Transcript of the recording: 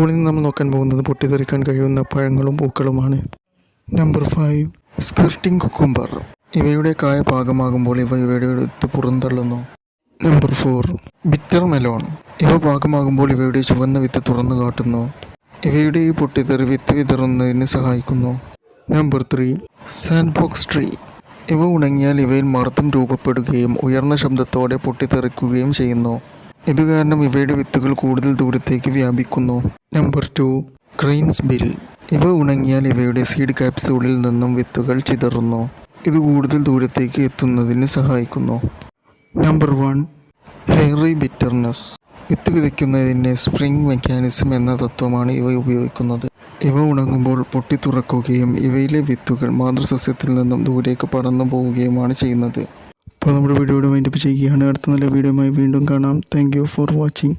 അപ്പോൾ ഇന്ന് നമ്മൾ നോക്കാൻ പോകുന്നത് പൊട്ടിത്തെറിക്കാൻ കഴിയുന്ന പഴങ്ങളും പൂക്കളുമാണ്. Number 5, സ്കിർട്ടിംഗ് cucumber. ഇവയുടെ കായ പാകമാകുമ്പോൾ ഇവയുടെ വിത്ത് പുറന്തള്ളുന്നു. Number 4, bitter melon. ഇവ പാകമാകുമ്പോൾ ഇവയുടെ ചുവന്ന വിത്ത് തുറന്നു കാട്ടുന്നു. ഇവയുടെ ഈ പൊട്ടിത്തെറി വിത്ത് വിതറുന്നതിന് സഹായിക്കുന്നു. Number 3, sandbox tree. ഇവ ഉണങ്ങിയാൽ ഇവയിൽ മർദ്ദം രൂപപ്പെടുകയും ഉയർന്ന ശബ്ദത്തോടെ പൊട്ടിത്തെറിക്കുകയും ചെയ്യുന്നു. ഇത് കാരണം ഇവയുടെ വിത്തുകൾ കൂടുതൽ ദൂരത്തേക്ക് വ്യാപിക്കുന്നു. Number 2, cranes bill. ഇവ ഉണങ്ങിയാൽ ഇവയുടെ സീഡ് ക്യാപ്സ്യൂളിൽ നിന്നും വിത്തുകൾ ചിതറുന്നു. ഇത് കൂടുതൽ ദൂരത്തേക്ക് എത്തുന്നതിന് സഹായിക്കുന്നു. Number 1, hairy bitterness. വിത്ത് വിതയ്ക്കുന്നതിന് സ്പ്രിംഗ് മെക്കാനിസം എന്ന തത്വമാണ് ഇവ ഉപയോഗിക്കുന്നത്. ഇവ ഉണങ്ങുമ്പോൾ പൊട്ടിത്തുറക്കുകയും ഇവയിലെ വിത്തുകൾ മാതൃസസ്യത്തിൽ നിന്നും ദൂരേക്ക് പടർന്നു പോവുകയുമാണ് ചെയ്യുന്നത്. അപ്പോൾ നമ്മുടെ വീഡിയോയുടെ വൈൻഡപ്പ് ചെയ്യുകയാണ്. അടുത്ത നല്ല വീഡിയോയുമായി വീണ്ടും കാണാം. Thank you for watching.